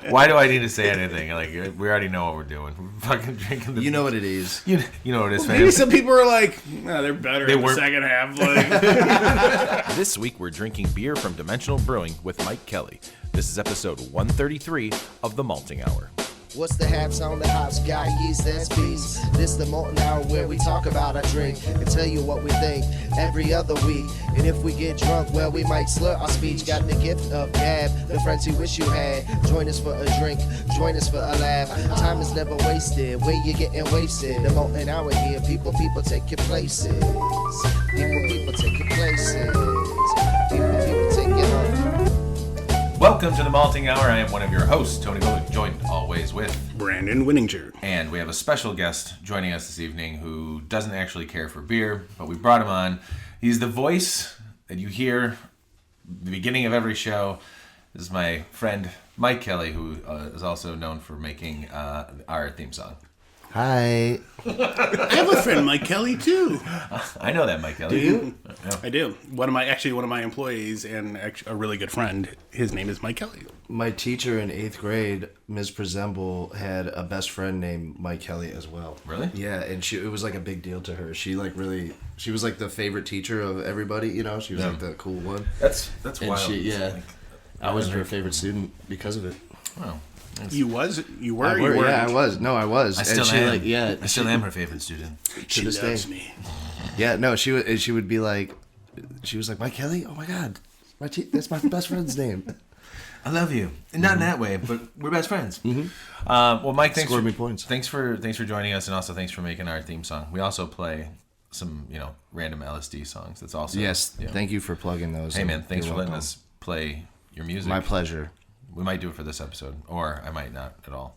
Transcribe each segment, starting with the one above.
Why do I need to say anything? Like, we already know what we're doing. We're fucking drinking the... You know what it is. You know what it is, Maybe some people are like, no, they're better in the second half. Like. This week, we're drinking beer from Dimensional Brewing with Myke Kelli. This is episode 133 of the Malting Hour. What's the haps on the hops? Got yeast, that's bees. This the Malting Hour where we talk about our drink and tell you what we think every other week. And if we get drunk, well, we might slur our speech. Got the gift of gab, the friends you wish you had. Join us for a drink, join us for a laugh. Time is never wasted, where you getting wasted. The Malting Hour here, people take your places. People take your places. People take your home. Welcome to the Malting Hour. I am one of your hosts, Tony Dubuque, joined always with Brandon Winninger. And we have a special guest joining us this evening who doesn't actually care for beer, but we brought him on. He's the voice that you hear at the beginning of every show. This is my friend Myke Kelli, who is also known for making our theme song. Hi. I have a friend, Myke Kelli, too. I know that, Myke Kelli. Do you? Yeah. I do. One of my employees and a really good friend, his name is Myke Kelli. My teacher in 8th grade, Ms. Presemble, had a best friend named Myke Kelli as well. Really? Yeah, and it was like a big deal to her. She was like the favorite teacher of everybody, you know? She was like the cool one. That's And wild. I was her favorite student because of it. Wow. You were? Yeah, I was. No, I was. I still am. I still am her favorite student. She this loves day. me. Yeah, no, she would be like, she was like, Myke Kelli? Oh my God. That's my best friend's name. I love you. And not in that way, but we're best friends. Mm-hmm. Well, Myke, Scored me points. Thanks for joining us, and also thanks for making our theme song. We also play some, random Ellis D songs. That's also Thank you for plugging those. Hey man, thanks You're for letting welcome. us play your music. My pleasure. We might do it for this episode, or I might not at all.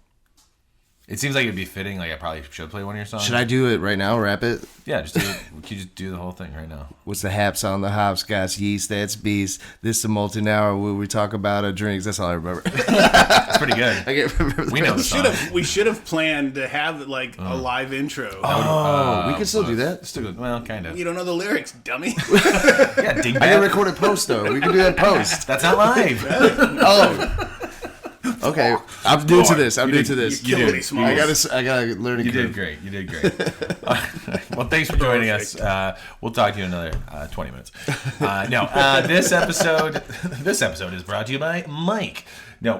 It seems like it'd be fitting. Like I probably should play one of your songs. Should I do it right now? Rap it? Yeah, just do it. We could just do the whole thing right now. What's the haps on the hops? Got yeast, that's beast. This the Malting Hour where we talk about our drinks. That's all I remember. It's pretty good. I can't remember. We know the song. We should have planned to have like a live intro. We can still do that. Still good. Well, kind of. You don't know the lyrics, dummy. Yeah, I can record a post though. We can do that post. That's not live. Oh. Okay, I'm new to this. I'm new to this. You're killing me, Smalls. I gotta learn. You did great. Well, thanks for joining us. We'll talk to you in another 20 minutes. This episode is brought to you by Myke. No,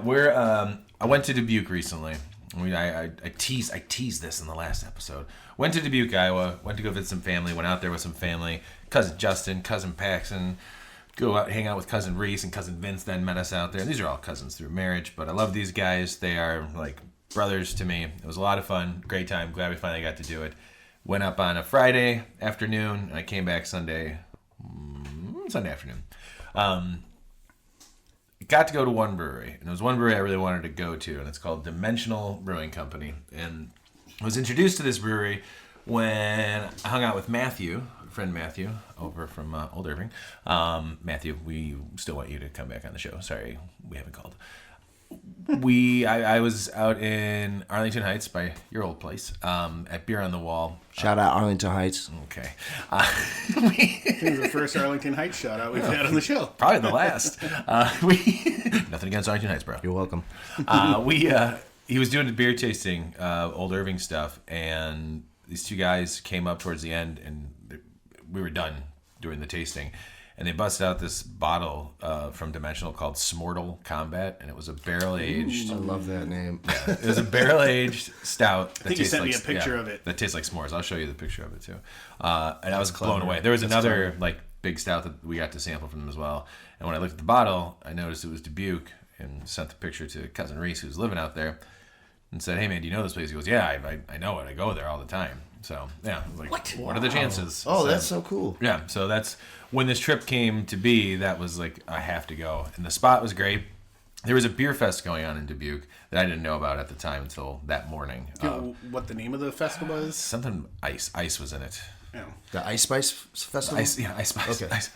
I went to Dubuque recently. I teased this in the last episode. Went to Dubuque, Iowa. Went to go visit some family. Went out there with some family. Cousin Justin, cousin Paxton. Go out, hang out with cousin Reese, and cousin Vince then met us out there. These are all cousins through marriage, but I love these guys. They are like brothers to me. It was a lot of fun, great time. Glad we finally got to do it. Went up on a Friday afternoon, and I came back Sunday afternoon. Got to go to one brewery, and it was one brewery I really wanted to go to, and it's called Dimensional Brewing Company. And I was introduced to this brewery when I hung out with Matthew, friend Matthew, over from Old Irving. Matthew, we still want you to come back on the show. Sorry, we haven't called. I was out in Arlington Heights by your old place at Beer on the Wall. Shout out Arlington Heights. Okay. This is the first Arlington Heights shout out we've had on the show. Probably the last. Nothing against Arlington Heights, bro. You're welcome. He was doing the beer tasting, Old Irving stuff, and these two guys came up towards the end, and we were done doing the tasting, and they busted out this bottle from Dimensional called Smortal Combat, and it was a barrel-aged... I love that name. Yeah, it was a barrel-aged stout. I think you sent me a picture of it. That tastes like s'mores. I'll show you the picture of it, too. And I was blown away. There was another big stout that we got to sample from them as well, and when I looked at the bottle, I noticed it was Dubuque, and sent the picture to cousin Reese, who's living out there, and said, "Hey, man, do you know this place?" He goes, "Yeah, I know it. I go there all the time." So, yeah, I was like, what are the chances? Oh, that's so cool. Yeah, so that's when this trip came to be. That was like, I have to go. And the spot was great. There was a beer fest going on in Dubuque that I didn't know about at the time until that morning. Do you know what the name of the festival is? Something Ice. Ice was in it. Yeah. The Ice Spice Festival? Ice Spice. Okay. Ice.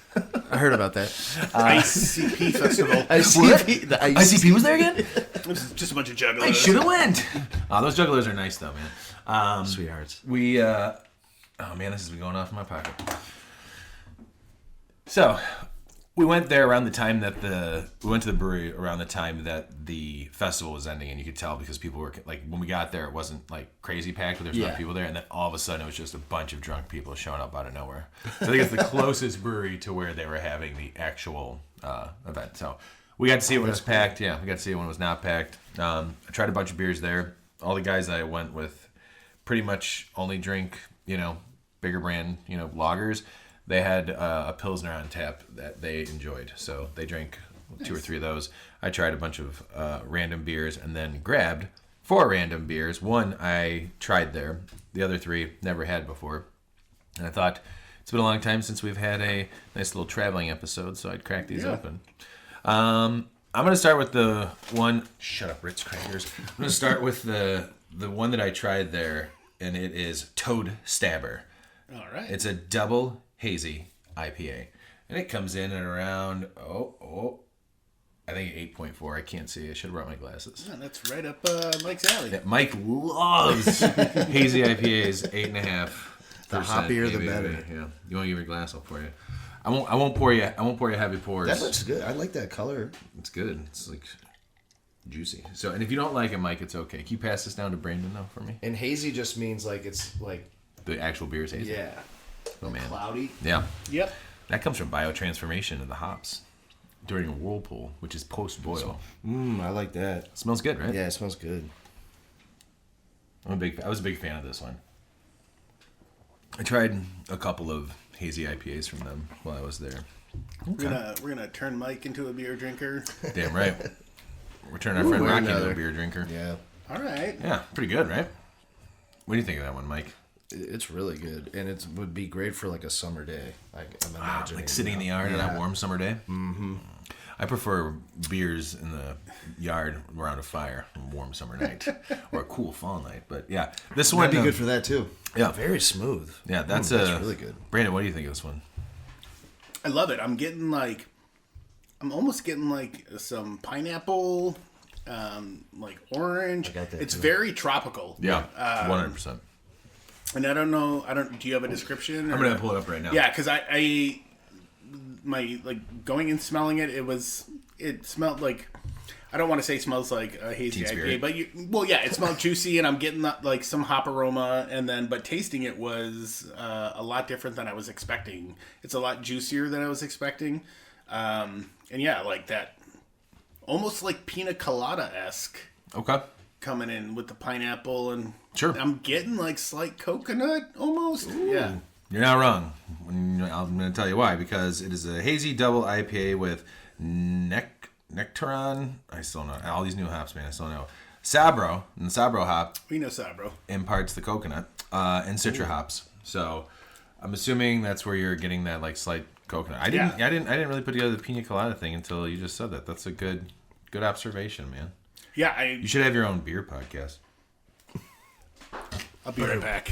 I heard about that. ICP Festival. ICP? The ICP was there again? It's just a bunch of jugglers. I should have went. Those jugglers are nice, though, man. Sweethearts. Oh man, this has been going off in my pocket. So, We went there around the time that we went to the brewery around the time that the festival was ending, and you could tell because people were like, when we got there, it wasn't like crazy packed, but there's a lot of people there, and then all of a sudden it was just a bunch of drunk people showing up out of nowhere. So I think it's the closest brewery to where they were having the actual event. So we got to see it when it was packed. Yeah, we got to see it when it was not packed. I tried a bunch of beers there. All the guys that I went with pretty much only drink, bigger brand, lagers. They had a Pilsner on tap that they enjoyed, so they drank 2 or 3 of those. I tried a bunch of random beers and then grabbed 4 random beers. One I tried there. The other 3 never had before. And I thought, it's been a long time since we've had a nice little traveling episode, so I'd crack these open. I'm going to start with the one... Shut up, Ritz Crackers. I'm going to start with the one that I tried there, and it is Toad Stabber. All right. It's a double hazy IPA, and it comes in at around I think 8.4. I can't see. I should have brought my glasses. Yeah, that's right up Mike's alley. Yeah, Mike loves hazy IPAs. 8.5. The hoppier, the ABV. better. Yeah. You want to give me a glass? I'll pour you. I won't pour you. I won't pour you heavy pours. That looks good. I like that color. It's good. It's like juicy. So, and if you don't like it, Mike, it's okay. Can you pass this down to Brandon though for me? And hazy just means like it's like The actual beer is hazy. yeah, Oh man. cloudy. Yeah. Yep. That comes from biotransformation of the hops during a whirlpool, which is post-boil. I like that. It smells good, right? Yeah, it smells good. I was a big fan of this one. I tried a couple of hazy IPAs from them while I was there. We're gonna turn Mike into a beer drinker. Damn right. We're turning our friend we're Rocky into a another. beer drinker. Yeah, All right. Yeah, pretty good, right? What do you think of that one, Mike? it's really good, and it would be great for like a summer day. I'm imagining, Like sitting in the yard on a warm summer day? Mm-hmm. I prefer beers in the yard around a fire on a warm summer night or a cool fall night. But yeah, this one That'd be good for that too. Yeah. very smooth. Yeah, that's really good. Brandon, what do you think of this one? I love it. I'm almost getting like some pineapple, like orange. I got that it's too. very tropical. Yeah, 100%. And I don't know. Do you have a description? I'm gonna pull it up right now. Yeah, because my going and smelling it, it smelled like, I don't want to say it smells like a hazy Teen IPA, Spirit. but it smelled juicy, and I'm getting that, like some hop aroma, but tasting it was a lot different than I was expecting. It's a lot juicier than I was expecting, and yeah, like that, almost like pina colada-esque Okay. coming in with the pineapple, and Sure. I'm getting like slight coconut almost. Yeah. You're not wrong. I'm going to tell you why. Because it is a hazy double IPA with Nectaron. I still know. All these new hops, man. I still know. Sabro. And the Sabro hop We know Sabro. imparts the coconut and Citra hops. So I'm assuming that's where you're getting that like slight coconut. I didn't really put together the pina colada thing until you just said that. That's a good observation, man. Yeah, You should have your own beer podcast. I'll be right back.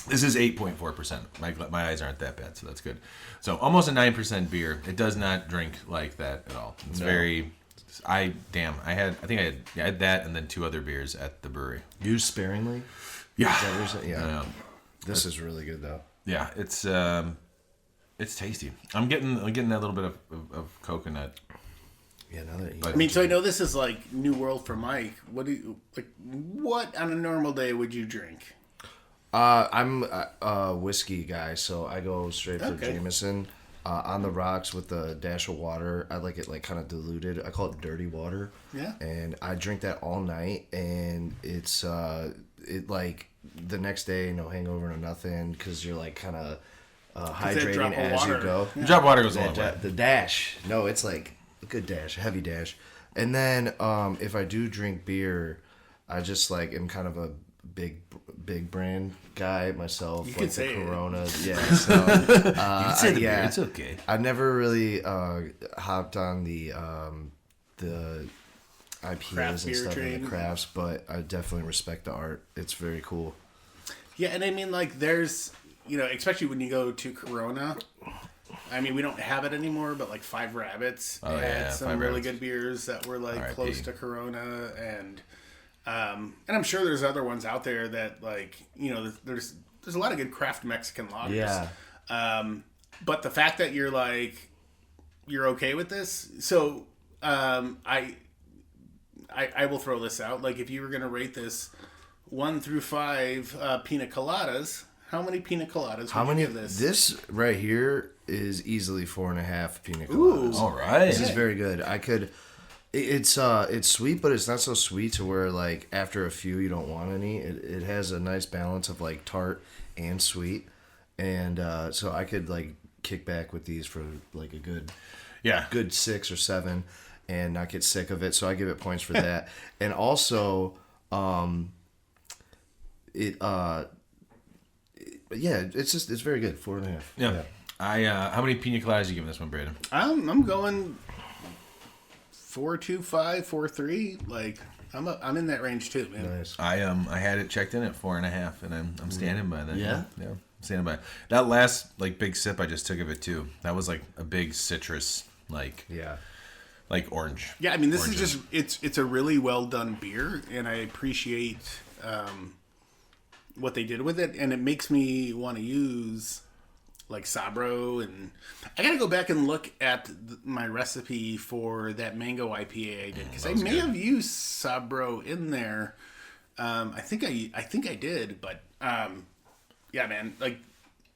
This is 8.4%. My eyes aren't that bad, so that's good. So almost a 9% beer. It does not drink like that at all. It's very. I had that and then 2 other beers at the brewery. Use sparingly. Yeah. Is that what you're saying? Yeah. Yeah. This is really good though. Yeah, it's tasty. I'm getting that little bit of coconut. Yeah, now that you But- I mean, so I know this is like new world for Mike. What on a normal day would you drink? I'm a whiskey guy, so I go straight for Okay. Jameson. On the rocks with a dash of water. I like it like kind of diluted. I call it dirty water. Yeah. And I drink that all night, and it's it like the next day, no hangover, no nothing, because you're like kind of that hydrating drop of as you water. go. Drop water goes a long way. The dash. No, it's like a good dash, a heavy dash. And then if I do drink beer, I just like am kind of a big brand guy myself. You like can the say it. Corona. Yeah. So Beer, it's okay. I've never really hopped on the IPAs Craft and beer stuff train. and the crafts, but I definitely respect the art. It's very cool. Yeah, and I mean, like, there's, especially when you go to Corona. I mean, we don't have it anymore, but like Five Rabbits had some Five really Rabbits. good beers that were like R.I.P. close to Corona, and I'm sure there's other ones out there that like there's a lot of good craft Mexican lagers. Yeah. But the fact that you're like, you're okay with this, so I will throw this out. Like, if you were gonna rate this 1 through 5 pina coladas, how many pina coladas? How many of this? This right here is easily 4.5 pina Ooh. coladas. All right. This is very good. I could. It's sweet, but it's not so sweet to where like after a few you don't want any. It has a nice balance of like tart and sweet, and so I could like kick back with these for like a good 6 or 7, and not get sick of it. So I give it points for that, and also it's very good. 4.5. Yeah. How many pina coladas you giving this one, Brandon? I'm going 4.25, 4.3. Like I'm in that range too, man. Nice. I had it checked in at 4.5, and I'm standing by that. Yeah? Yeah. I'm standing by that last like big sip I just took of it too. That was like a big citrus, like orange. Yeah, I mean this Oranges. is just it's a really well done beer, and I appreciate what they did with it, and it makes me want to use like Sabro, and I gotta go back and look at my recipe for that mango IPA I did, because I may have used Sabro in there. I think I did, but yeah, man, like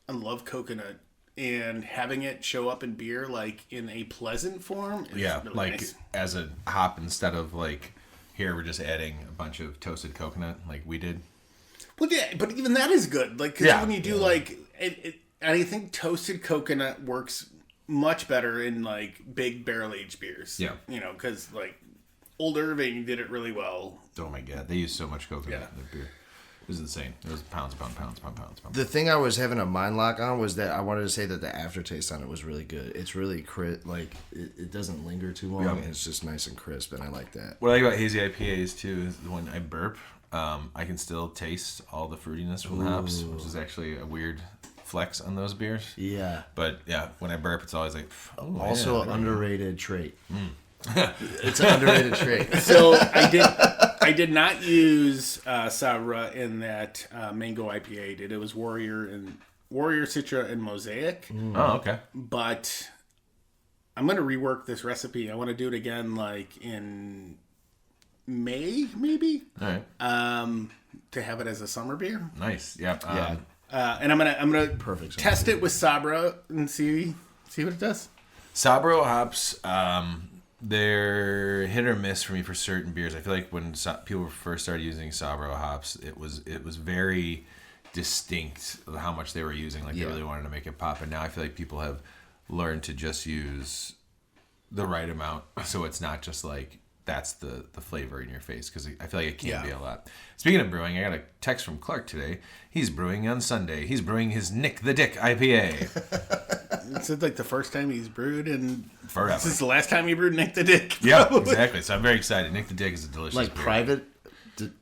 I love coconut, and having it show up in beer like in a pleasant form is really like nice. as a hop instead of like here we're just adding a bunch of toasted coconut like we did. Well, yeah, but even that is good. Like, 'cause when you do like and I think toasted coconut works much better in like big barrel aged beers. Yeah, you know, because like Old Irving did it really well. Oh my god, they use so much coconut in their beer. It was insane. It was pounds. The thing I was having a mind lock on was that I wanted to say that the aftertaste on it was really good. It's really like it doesn't linger too long. And it's just nice and crisp, and I like that. What I like about hazy IPAs too is when I burp, I can still taste all the fruitiness from the hops, which is actually a weird flex on those beers. Yeah. But yeah, when I burp, it's always like. Also an underrated trait. It's an underrated trait. So I did not use Sabra in that mango IPA I did. It was Warrior, Citra, and Mosaic. Oh, okay. But I'm gonna rework this recipe. I want to do it again, like in May, maybe. All right. To have it as a summer beer. Nice. Yeah. And I'm gonna Perfect test it with Sabra and see what it does. Sabro hops, they're hit or miss for me for certain beers. I feel like when people first started using Sabro hops, it was very distinct how much they were using. Like they really wanted to make it pop. And now I feel like people have learned to just use the right amount, so it's not just like that's the flavor in your face, because I feel like it can be a lot. Speaking of brewing, I got a text from Clark today. He's brewing on Sunday. He's brewing his Nick the Dick IPA. It's like the first time he's brewed, and Forever. This is the last time he brewed Nick the Dick. Yeah, exactly. So I'm very excited. Nick the Dick is a delicious Like beer. private.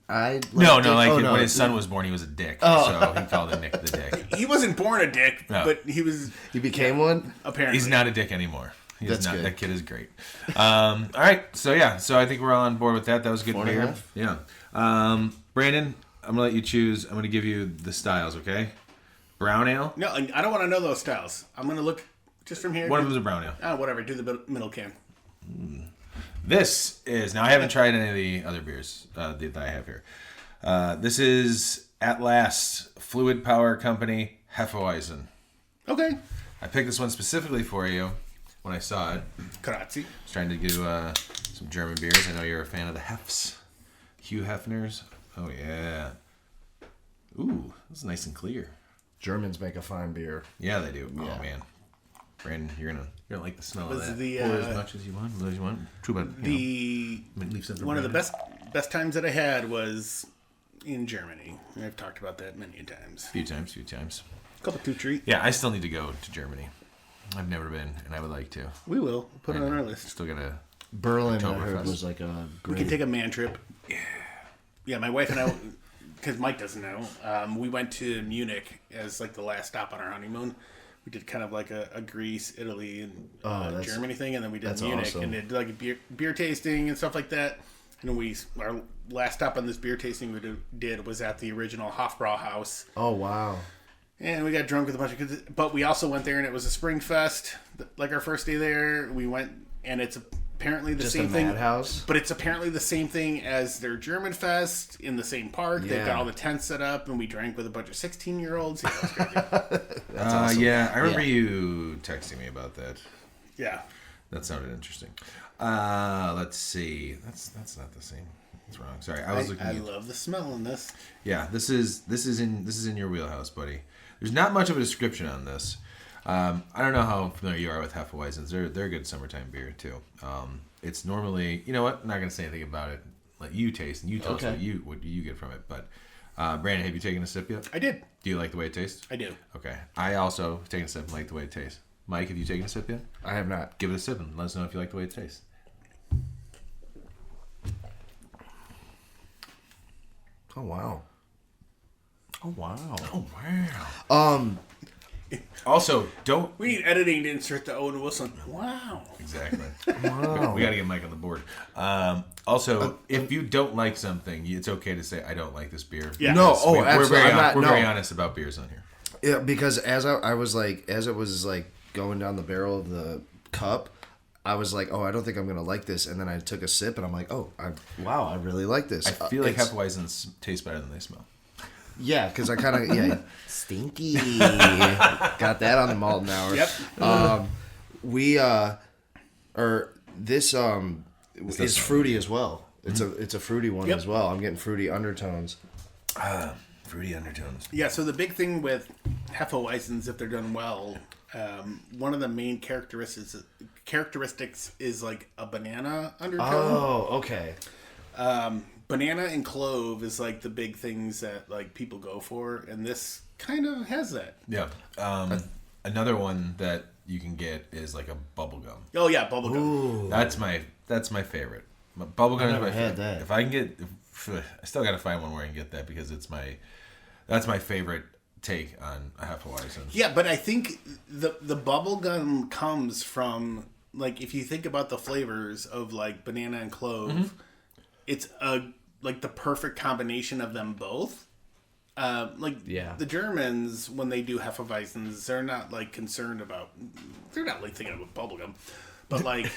When his son was born, he was a dick. So he called him Nick the Dick. He wasn't born a dick, but he was. He became one. Apparently, He's not a dick anymore. That's good. That kid is great. All right. So I think we're all on board with that. That was a good beer. 4.5? Yeah. Brandon, I'm gonna let you choose. I'm gonna give you the styles. Okay. Brown ale. No, I don't want to know those styles. I'm gonna look just from here. One of them is a brown ale. Oh, whatever. Do the middle can. This is now. I haven't tried any of the other beers that I have here. This is At Last Fluid Power Company Hefeweizen. Okay. I picked this one specifically for you when I saw it. Grazie. I was trying to do some German beers. I know you're a fan of the Hefs. Hugh Hefner's. Oh, yeah. Ooh, this is nice and clear. Germans make a fine beer. Yeah, they do. Yeah. Oh, man. Brandon, you're gonna like the smell Was of that. the, Pour as much as you want. True, but One of the best times that I had was in Germany. I've talked about that many times. Few times. Couple two treat. Yeah, I still need to go to Germany. I've never been, and I would like to. We will put it on our list. Still gotta. Berlin, I heard, Oktoberfest. was like a We great. can take a man trip. Yeah, my wife and I, because Mike doesn't know, we went to Munich as like the last stop on our honeymoon. We did kind of like a Greece, Italy, and Germany thing, and then we did Munich awesome. and did like a beer tasting and stuff like that. And our last stop on this beer tasting we did was at the original Hofbrauhaus. Oh wow! And we got drunk with a bunch of kids. But we also went there, and it was a spring fest. Like our first day there, we went, and it's apparently the Just same a thing. madhouse? But it's apparently the same thing as their German fest in the same park. They've got Yeah. all the tents set up, and we drank with a bunch of 16-year-olds. Yeah, it was crazy. That's awesome. Yeah, I remember Yeah. you texting me about that. Yeah. That sounded interesting. Let's see. That's not the same. That's wrong. Sorry, I was looking. I at, love the smell in this. Yeah, this is in your wheelhouse, buddy. There's not much of a description on this. I don't know how familiar you are with Hefeweizens. They're a good summertime beer too. It's normally, you know what? I'm not gonna say anything about it. Let you taste and you tell us what you get from it. But Brandon, have you taken a sip yet? I did. Do you like the way it tastes? I do. Okay. I also taken a sip and like the way it tastes. Mike, have you taken a sip yet? I have not. Give it a sip and let us know if you like the way it tastes. Oh wow. Oh wow. Oh wow. Also, don't We need editing to insert the Owen Wilson. Wow. exactly. Wow. We got to get Mike on the board. Also, if you don't like something, it's okay to say I don't like this beer. Yeah. No, Because oh, we're absolutely. very I'm not, we're no. very honest about beers on here. Yeah, because as I was like, as it was like going down the barrel of the cup, I was like, oh, I don't think I'm gonna like this, and then I took a sip, and I'm like, oh, wow, I really like this. I feel like It's- Hefeweizens taste better than they smell. Yeah, because I kind of stinky. Got that on the Malting Hour. Yep. We or this is fruity as well. It's a fruity one Yep. as well. I'm getting fruity undertones. Fruity undertones. Yeah, so the big thing with Hefeweizens, if they're done well, one of the main characteristics is like a banana undertone. Oh, okay. Banana and clove is like the big things that like people go for, and this kind of has that. Yeah. Another one that you can get is like a bubble gum. Oh yeah, bubblegum. Ooh. That's my favorite. Bubblegum is never my had favorite. that. If I can get, I still got to find one where I can get that because that's my favorite take on a Hefeweizen. Yeah, but I think the bubblegum comes from like if you think about the flavors of like banana and clove, it's like the perfect combination of them both. The Germans, when they do Hefeweizens, they're not like concerned about. They're not like thinking about bubblegum, but like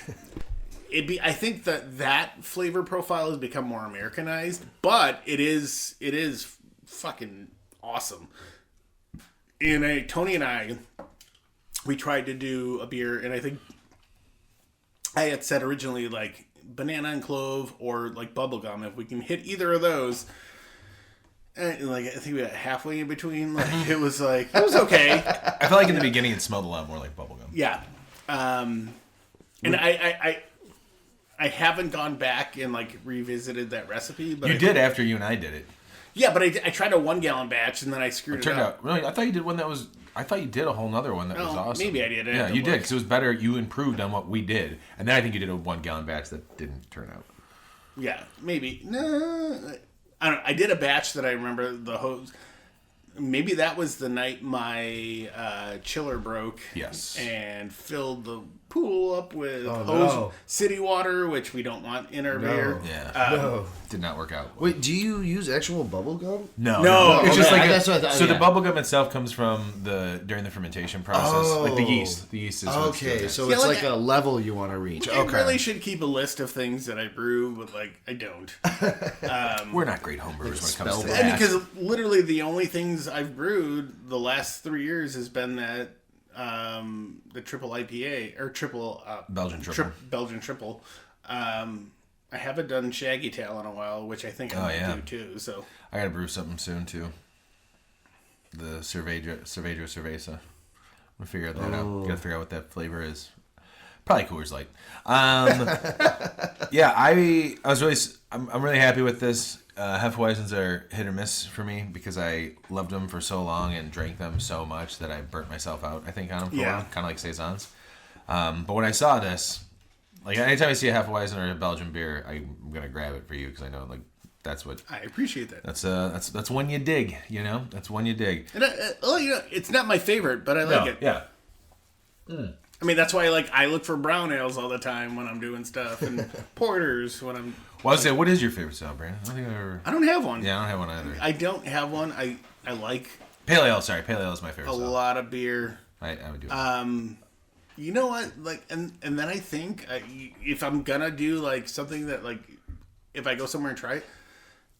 I think that flavor profile has become more Americanized, but it is fucking awesome. And Tony and I, we tried to do a beer, and I think I had said originally like banana and clove or like bubblegum. If we can hit either of those, and like I think we got halfway in between. Like it was okay. I felt like in the beginning it smelled a lot more like bubblegum. Yeah, and I haven't gone back and like revisited that recipe. But You did after you and I did it. Yeah, but I tried a 1 gallon batch and then I screwed it Turned up. out really. I thought you did one that was. I thought you did a whole nother one that was awesome. Maybe I did. I Yeah, have to you did look. because it was better. You improved on what we did, and then I think you did a 1 gallon batch that didn't turn out. Yeah, maybe. No, I don't know. I did a batch that I remember the hose. Maybe that was the night my chiller broke. Yes. And filled the pool up with hose no. city water, which we don't want in our beer. Yeah. No. Did not work out. Wait, do you use actual bubble gum? No. It's just okay. like That's what I thought, so. yeah. The bubble gum itself comes from during the fermentation process, like the yeast. The yeast is what's doing Okay, it. so Yeah, it's like like a level you want to reach. I Okay. really should keep a list of things that I brew, but like I don't. We're not great homebrewers when it comes spell to that. that. And because literally the only things I've brewed the last 3 years has been that the triple IPA or triple Belgian triple. Belgian triple. I haven't done Shaggy Tail in a while, which I think I might do too. So I gotta brew something soon too. The Cerveja Cerveza. I'm gonna figure that out. Gotta figure out what that flavor is. Probably Coors Light. Yeah, I'm really happy with this. Hefeweizens are hit or miss for me because I loved them for so long and drank them so much that I burnt myself out, I think, on them for a while. Kind of like Saisons. But when I saw this, like anytime I see a Hefeweizen or a Belgian beer, I'm gonna grab it for you because I know like that's what I appreciate that. that's one you dig, you know. That's one you dig. And it's not my favorite, but I like it. Yeah. I mean, that's why I look for brown ales all the time when I'm doing stuff and porters when I'm. Well, I was say, what is your favorite style, Brandon? I don't think I ever. I don't have one. Yeah, I don't have one either. I don't have one. I like Pale ale, sorry. Pale ale is my favorite A style. lot of beer. I would do it. You know what? Like, and then I think if I'm gonna do like something that like, if I go somewhere and try it,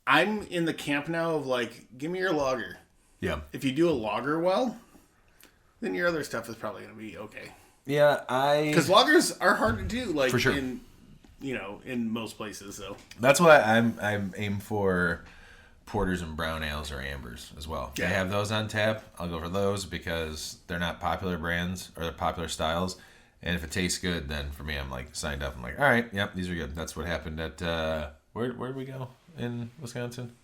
I'm in the camp now of like, give me your lager. Yeah. If you do a lager well, then your other stuff is probably gonna be okay. Yeah, Because lagers are hard to do, like For sure. in most places. So that's why I'm aim for porters and brown ales or ambers as well. Yeah. They have those on tap. I'll go for those because they're not popular brands or they're popular styles. And if it tastes good, then for me, I'm like signed up. I'm like, all right, yep, these are good. That's what happened at where did we go in Wisconsin?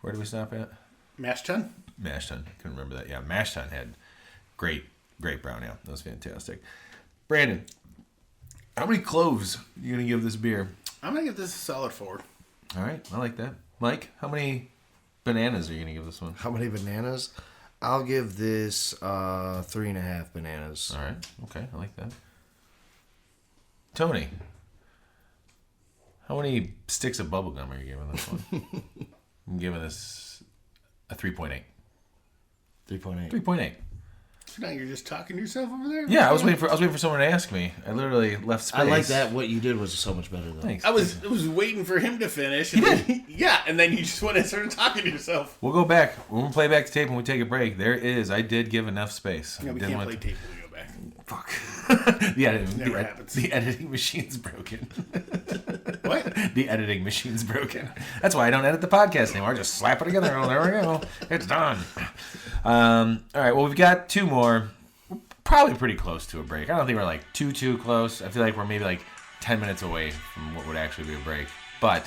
Where did we stop at? Mash Tun? Mashton. Couldn't remember that. Yeah, Mashton had great brown ale. That was fantastic. Brandon, how many cloves are you gonna give this beer? I'm gonna give this a solid 4. All right, I like that. Mike, how many bananas are you gonna give this one? How many bananas? I'll give this 3.5 bananas. All right, okay, I like that. Tony, how many sticks of bubble gum are you giving this one? I'm giving this a 3.8. 3.8. 3.8. So now you're just talking to yourself over there? Yeah, I was waiting for someone to ask me. I literally left space. I like that. What you did was so much better, though. Thanks. I was waiting for him to finish. And then, yeah, and then you just went and started talking to yourself. We'll go back. We'll play back the tape when we take a break. I did give enough space. No, we Didn't can't want play tape when we go back. Fuck. Never happens. The editing machine's broken. What? The editing machine's broken. That's why I don't edit the podcast anymore. I just slap it together. Oh, there we go. It's done. All right. Well, we've got 2 more. We're probably pretty close to a break. I don't think we're like too close. I feel like we're maybe like 10 minutes away from what would actually be a break. But,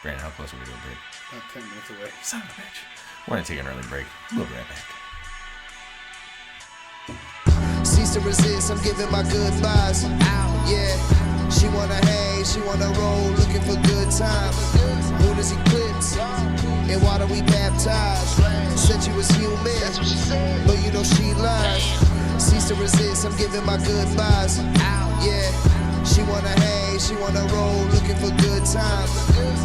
Brandon, how close are we to a break? About 10 minutes away. Son of a bitch. We're going to take an early break. We'll be right back. Cease to resist, I'm giving my goodbyes. Yeah, she wanna hang, she wanna roll, looking for good times. Moon is eclipsed, and water we baptized. Said she was human, but you know she lies. Cease to resist, I'm giving my goodbyes. Yeah, she wanna hang, she wanna roll, looking for good times.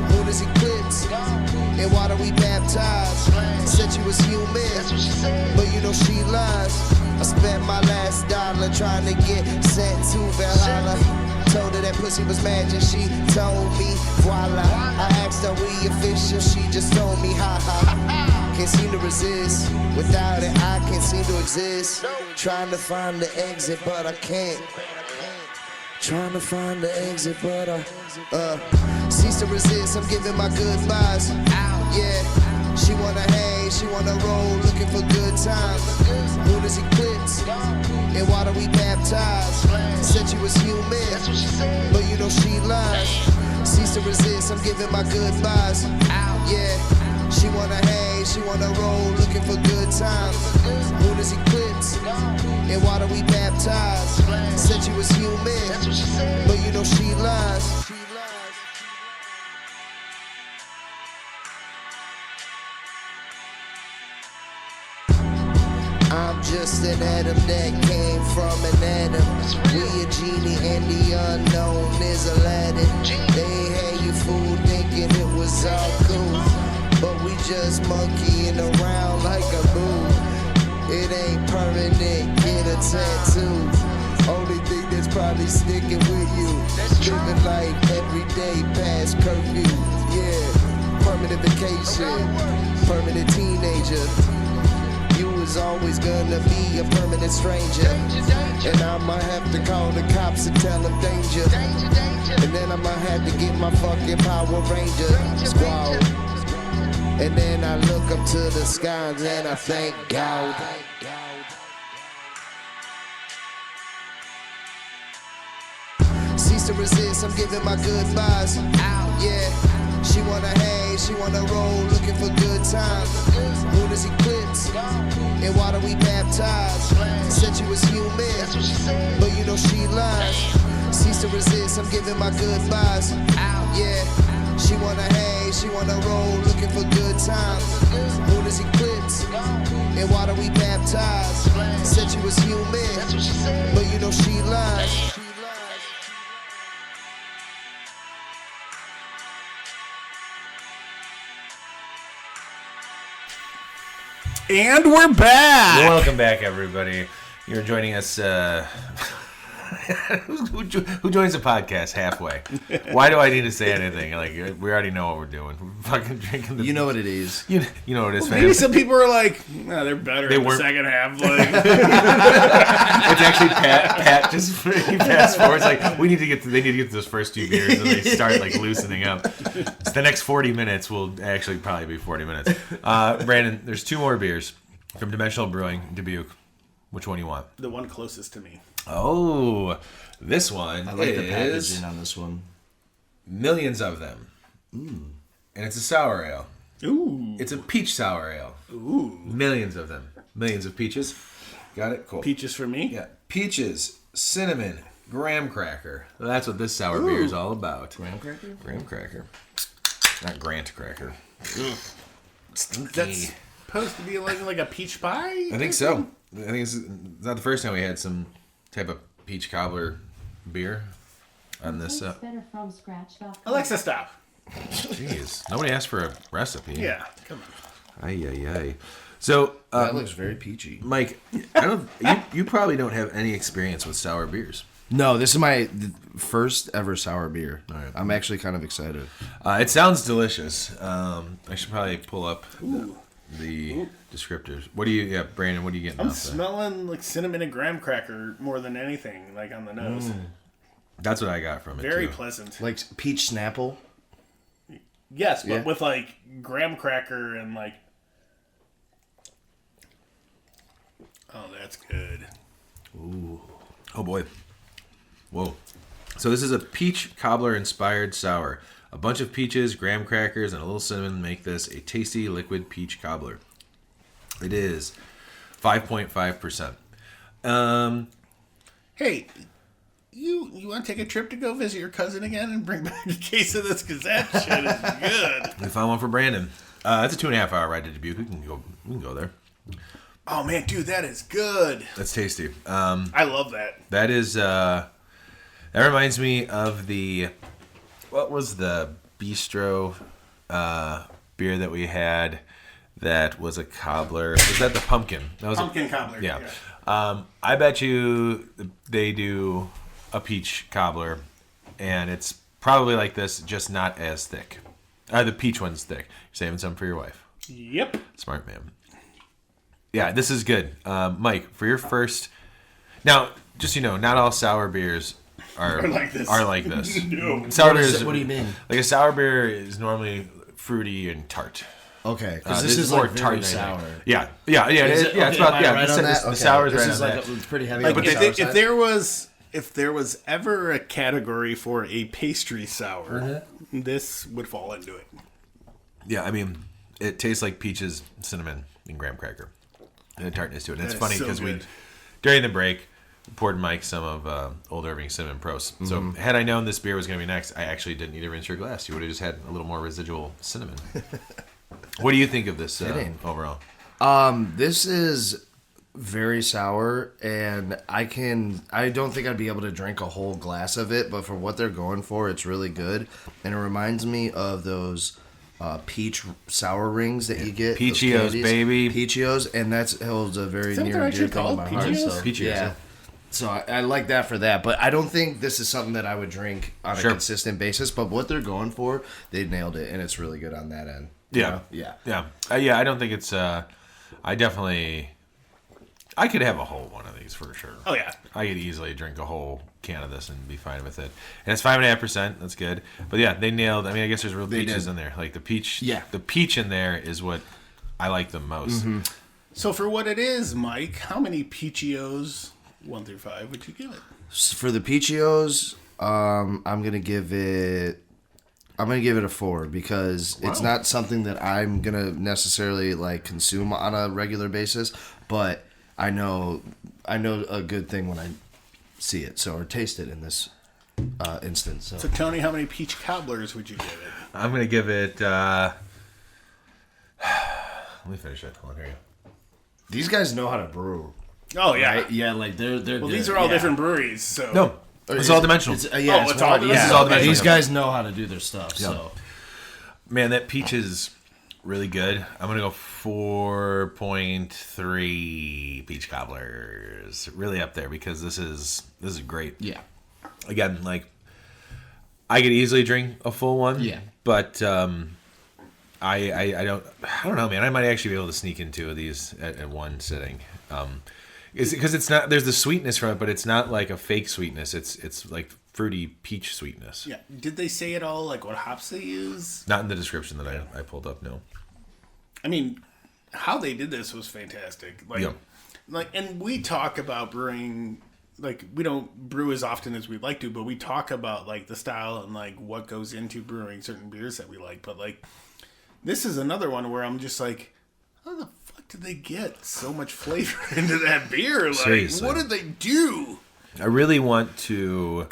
Moon is eclipsed, and water we baptized. Said she was human, but you know she lies. I spent my last dollar trying to get sent to Valhalla. Told her that pussy was magic, she told me voila. I asked her we official, she just told me ha ha. Can't seem to resist, without it I can't seem to exist. Trying to find the exit but I can't. Trying to find the exit but I cease to resist, I'm giving my goodbyes. Yeah, she wanna hang, she wanna roll, looking for good times. Moon is eclipsed, and water we baptized. Said she was human, but you know she lies. Cease to resist, I'm giving my goodbyes. Yeah, she wanna hang, she wanna roll, looking for good times. Moon is eclipsed, and water we baptized. Said she was human, but you know she lies. I'm just an atom that came from an atom. We a genie and the unknown is Aladdin. They had you fooled thinking it was all cool, but we just monkeying around like a boo. It ain't permanent, get a tattoo. Only thing that's probably sticking with you, living life every day past curfew. Yeah, permanent vacation, permanent teenager. You was always gonna be a permanent stranger. And I might have to call the cops and tell them danger. And then I might have to get my fucking Power Ranger squad. And then I look up to the skies and I thank God. Cease to resist, I'm giving my goodbyes. Yeah, she wanna hang, she wanna roll, looking for good times. Moon is eclipsed, and water we baptized. Said she was human, but you know she lies. Cease to resist, I'm giving my goodbyes. Yeah, she wanna hang, she wanna roll, looking for good times. Moon is eclipsed, and water we baptized. Said she was human, but you know she lies. And we're back. Welcome back, everybody. You're joining us. Who joins the podcast halfway? Why do I need to say anything? Like, we already know what we're doing. We're fucking drinking. You know what it is. You know what it is, Maybe fans. some people are like, no, they're better in the weren't- second half. Like, It's actually Pat just fast forwards. Like, they need to get to those first 2 beers, and they start like loosening up. So the next 40 minutes will actually probably be 40 minutes. Brandon, there's 2 more beers from Dimensional Brewing, Dubuque. Which one do you want? the one closest to me. Oh, this one I like the is packaging on this one. millions of them, and it's a sour ale. Ooh. It's a peach sour ale. Ooh. Millions of them. Millions of peaches. Got it? Cool. Peaches for me? Yeah. Peaches, cinnamon, graham cracker. That's what this sour beer is all about. Graham cracker? Graham cracker. Not Grant cracker. That's supposed to be like a peach pie? I think so. I think it's not the first time we had some type of peach cobbler beer on this. BetterFromScratch.com. Alexa, stop. Jeez. Nobody asked for a recipe. Yeah, come on. Ay. So, That looks very peachy. Mike, you probably don't have any experience with sour beers. No, this is my first ever sour beer. All right. I'm actually kind of excited. It sounds delicious. I should probably pull up the descriptors. What do you, Brandon, what are you getting I'm off there? smelling like cinnamon and graham cracker more than anything, like on the nose. That's what I got from it, Very too. pleasant. Like peach Snapple. Yes, but Yeah. with like graham cracker and like. Oh, that's good. Oh, boy. Whoa. So this is a peach cobbler-inspired sour. A bunch of peaches, graham crackers, and a little cinnamon make this a tasty liquid peach cobbler. It is 5.5%. Hey, you want to take a trip to go visit your cousin again and bring back a case of this? Because that shit is good. We found one for Brandon. It's a 2.5-hour ride to Dubuque. We can go there. Oh, man, dude, that is good. That's tasty. I love that. That is that reminds me of what was the bistro beer that we had that was a cobbler? Was that the pumpkin? That was Pumpkin cobbler. Yeah. I bet you they do a peach cobbler, and it's probably like this, just not as thick. The peach one's thick. You're saving some for your wife. Yep. Smart man. Yeah, this is good. Mike, for your first... Now, just not all sour beers are like this. No. Sour beers, What do you mean? Like a sour beer is normally fruity and tart. Okay, because This this is more like very tart than sour. anything. Yeah. Is it? It's Okay, about am I right on that? The Okay, sour is this right is on like that. it's pretty heavy. Like on the sour if side. there was ever a category for a pastry sour, Mm-hmm. this would fall into it. Yeah, I mean, it tastes like peaches, cinnamon, and graham cracker. And a tartness to it. And it's That is funny so because we, good. during the break, poured Mike some of Old Irving Cinnamon Pros. So had I known this beer was going to be next, I actually didn't need to rinse your glass. You would have just had a little more residual cinnamon. What do you think of this overall? This is very sour, and I don't think I'd be able to drink a whole glass of it, but for what they're going for, it's really good. And it reminds me of those peach sour rings that you get. those Peachios, candies. baby. Peachios, and that holds a very Is that near what and they're dear actually thing in my called? heart. Peachios? So, Peachios, yeah. yeah. So I like that for that, but I don't think this is something that I would drink on Sure. a consistent basis. But what they're going for, they nailed it, and it's really good on that end. You Yeah. know? Yeah. Yeah. I don't think it's. I could have a whole one of these for sure. Oh yeah. I could easily drink a whole can of this and be fine with it. And it's 5.5%. That's good. But yeah, they nailed. I mean, I guess there's real peaches did. in there. Like the peach. Yeah. The peach in there is what I like the most. So for what it is, Mike, how many Peachios 1 through 5 would you give it? For the Peachios, I'm gonna give it a 4 because it's Wow. not something that I'm gonna necessarily like consume on a regular basis, but I know a good thing when I see it, or taste it in this instance. So Tony, how many peach cobblers would you give it? I'm gonna give it. Let me finish it. Hold on, here you go. These guys know how to brew. Oh yeah. Right? Yeah, like they're Well, good. these are all Yeah. different breweries, so No, it's all dimensional. It's, Oh, it's all one- dimensional. yeah. This is all dimensional. These guys know how to do their stuff. So Man, that peaches really good. I'm gonna go 4.3 peach cobblers. Really up there because this is great. Yeah. Again, like I could easily drink a full one. Yeah. But I don't know, man. I might actually be able to sneak in 2 of these at one sitting. Because it's not, there's the sweetness from it, but it's not like a fake sweetness. It's like fruity peach sweetness. Yeah. Did they say at all like what hops they use? Not in the description that I pulled up. No. I mean, how they did this was fantastic. And we talk about brewing. Like, we don't brew as often as we'd like to, but we talk about like the style and like what goes into brewing certain beers that we like. But like, this is another one where I'm just like, how the fuck did they get so much flavor into that beer? Like, Seriously. what did they do? I really want to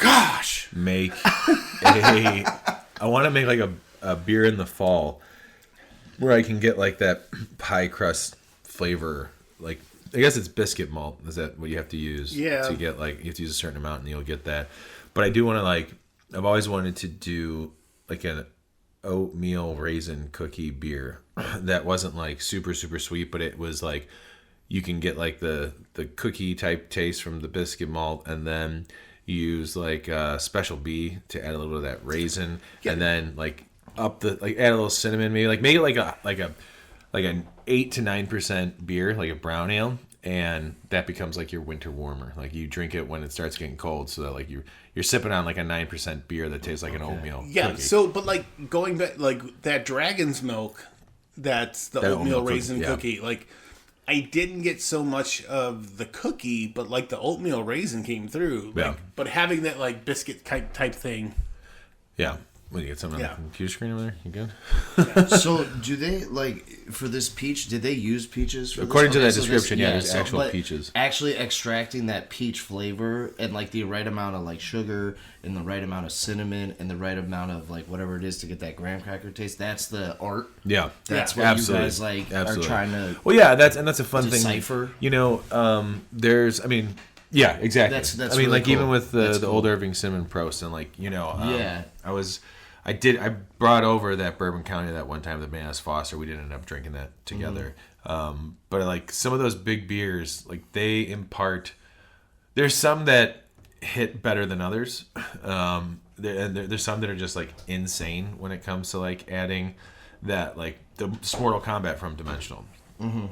make I want to make like a beer in the fall where I can get like that pie crust flavor. Like, I guess it's biscuit malt. Is that what you have to use? Yeah. To get like, you have to use a certain amount and you'll get that. But I do want to like, I've always wanted to do like an oatmeal raisin cookie beer that wasn't like super, super sweet, but it was like, you can get like the cookie type taste from the biscuit malt, and then you use like Special B to add a little of that raisin, and then like add a little cinnamon, maybe like make it like an 8 to 9% beer, like a brown ale, and that becomes like your winter warmer. Like you drink it when it starts getting cold, so that like you're sipping on like a 9% beer that tastes like an oatmeal. Yeah. cookie. So, but like going back, like that dragon's milk, that's the oatmeal raisin cookie. Like, I didn't get so much of the cookie, but like the oatmeal raisin came through. Like, Yeah. But having that like biscuit type thing. Yeah. Well, you get something on Yeah. the computer screen over there? You good? So, do they, like, for this peach, did they use peaches? For According this? to that So description, there's so- actual but peaches. Actually extracting that peach flavor and, like, the right amount of, like, sugar and the right amount of cinnamon and the right amount of, like, whatever it is to get that graham cracker taste, that's the art. Yeah. That's what Absolutely. you guys, like, Absolutely. are trying to... Well, yeah, that's a fun decipher. thing. You know, yeah, exactly. That's I mean, really like even cool. with That's the cool. Old Irving Cinnamon Prost, and like Yeah. I brought over that Bourbon County that one time, the Bananas Foster. We didn't end up drinking that together. But like some of those big beers, like they impart. There's some that hit better than others. There's some that are just like insane when it comes to like adding that, like the Mortal Kombat from Dimensional. Mm-hmm.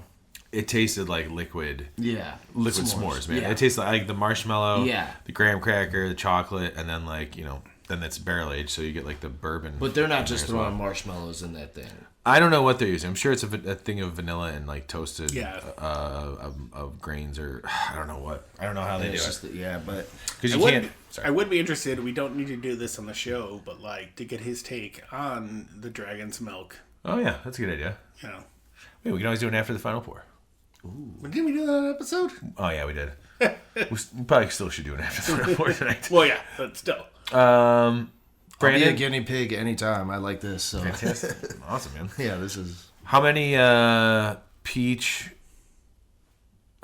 It tasted like liquid s'mores, man. Yeah. It tastes like the marshmallow, Yeah. the graham cracker, the chocolate, and then like then it's barrel aged, so you get like the bourbon. But they're not in just there as well. throwing marshmallows in that thing. I don't know what they're using. I'm sure it's a thing of vanilla and like toasted of grains, or I don't know what. I don't know how they do It's it. just but... Because you can't. I would be interested. We don't need to do this on the show, but like to get his take on the dragon's milk. Oh yeah, that's a good idea. You know, Wait, we can always do it after the final pour. but didn't we do that on an episode? Oh yeah, we did. We probably still should do it after the final pour tonight. Well, yeah, but still. I'll be a Brandon, guinea pig anytime. I like this. So. fantastic, awesome, man. Yeah, this is... How many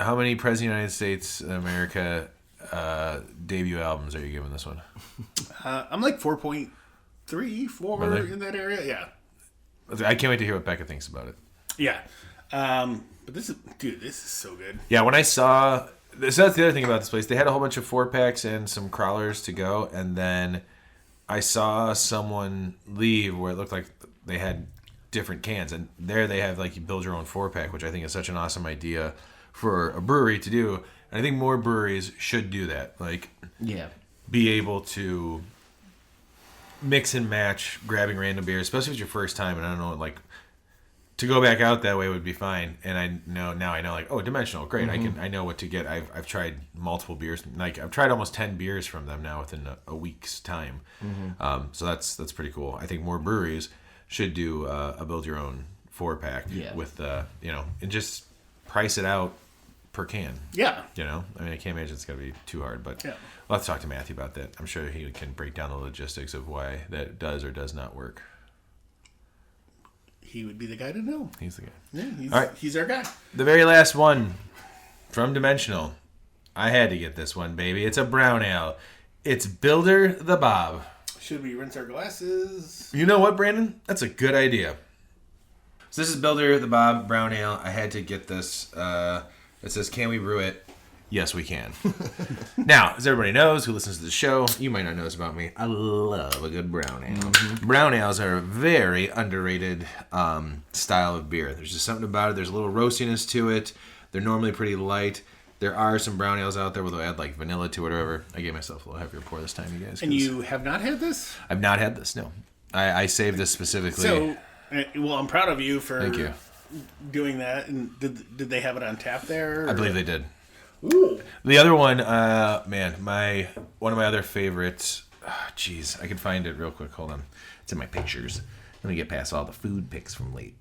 How many President of the United States of America debut albums are you giving this one? I'm like 4.3, 4 Really? in that area. Yeah, I can't wait to hear what Becca thinks about it. yeah. But this is so good. Yeah, when I saw so that's the other thing about this place. They had a whole bunch of 4-packs and some crawlers to go, and then I saw someone leave where it looked like they had different cans, and there they have like you build your own 4-pack, which I think is such an awesome idea for a brewery to do. And I think more breweries should do that. Like, Yeah. be able to mix and match grabbing random beers, especially if it's your first time. And I don't know, like, to go back out that way would be fine. And I know like, oh, Dimensional, great. I know what to get. I've tried multiple beers. Like, I've tried almost 10 beers from them now within a week's time. So that's pretty cool. I think more breweries should do a build your own 4-pack with and just price it out per can. Yeah. I mean, I can't imagine it's going to be too hard, but Yeah. we'll have to talk to Matthew about that. I'm sure he can break down the logistics of why that does or does not work. He would be the guy to know. He's the guy. Yeah, All right. he's our guy. The very last one from Dimensional. I had to get this one, baby. It's a brown ale. It's Builder the Bob. Should we rinse our glasses? You know what, Brandon? That's a good idea. So this is Builder the Bob Brown Ale. I had to get this. It says, "Can we brew it?" Yes, we can. Now, as everybody knows who listens to the show, you might not know this about me. I love a good brown ale. Mm-hmm. Brown ales are a very underrated style of beer. There's just something about it. There's a little roastiness to it. They're normally pretty light. There are some brown ales out there where they'll add like vanilla to it or whatever. I gave myself a little heavier pour this time, you guys. And you have not had this? I've not had this, no. I saved this specifically. So, well, I'm proud of you for Thank you. Doing that. And did they have it on tap there? Or? I believe they did. Ooh. The other one, one of my other favorites. Jeez, I can find it real quick. Hold on, it's in my pictures. Let me get past all the food pics from late.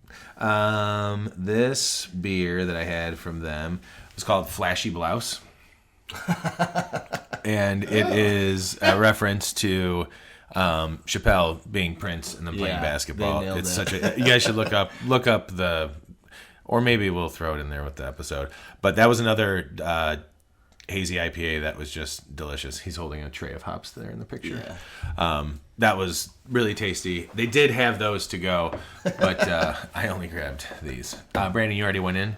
This beer that I had from them was called Flashy Blouse, and it is a reference to Chappelle being Prince and them playing basketball. It's such a. You guys should look up the. Or maybe we'll throw it in there with the episode. But that was another hazy IPA that was just delicious. He's holding a tray of hops there in the picture. Yeah. That was really tasty. They did have those to go, but I only grabbed these. Brandon, you already went in?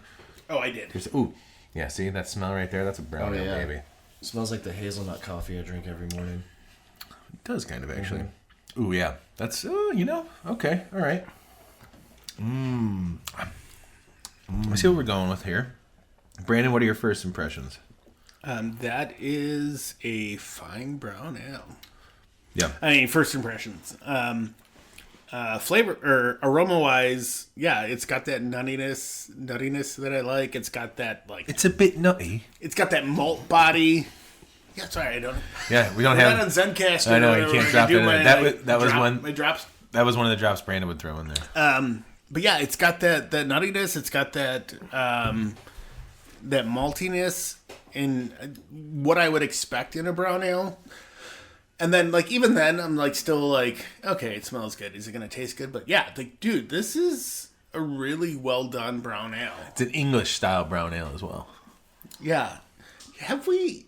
Oh, I did. Ooh. Yeah, see that smell right there? That's a brown ale, baby. It smells like the hazelnut coffee I drink every morning. It does kind of, actually. Mm-hmm. Ooh, yeah. That's, okay. All right. I see what we're going with here. Brandon, what are your first impressions? That is a fine brown ale. Yeah. I mean, first impressions. Flavor or aroma wise, yeah, it's got that nuttiness that I like. It's got that it's a bit nutty. It's got that malt body. Yeah, sorry, I don't. Yeah, we don't have that on Zencaster. I know you can't drop it. That was one. My drops. That was one of the drops Brandon would throw in there. But yeah, it's got that nuttiness. It's got that that maltiness in what I would expect in a brown ale. And then, even then, I'm still okay, it smells good. Is it gonna taste good? But yeah, dude, this is a really well done brown ale. It's an English style brown ale as well. Yeah, have we?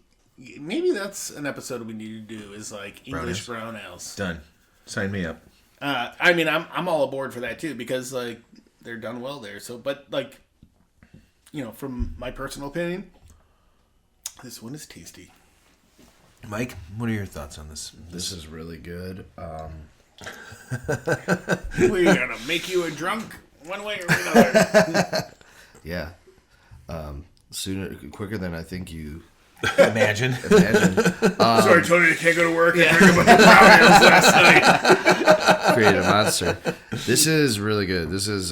Maybe that's an episode we need to do. Is English brown ales. Done. Sign me up. I mean, I'm all aboard for that too because they're done well there. So, but from my personal opinion, this one is tasty. Mike, what are your thoughts on this? This is really good. We're gonna make you a drunk one way or another. Yeah, quicker than I think you imagine. Sorry, Tony, I can't go to work. I drank a bunch of brown ales last night. Created a monster. This is really good. This is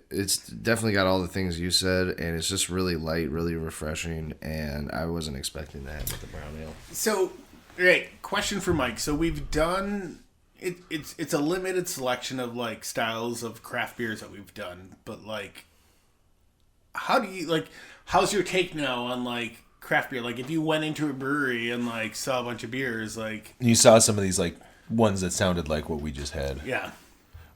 it's definitely got all the things you said, and it's just really light, really refreshing, and I wasn't expecting that with the brown ale. So, right, question for Mike. So we've done it's a limited selection of styles of craft beers that we've done, but how do you how's your take now on craft beer? If you went into a brewery and saw a bunch of beers, you saw some of these ones that sounded like what we just had. Yeah.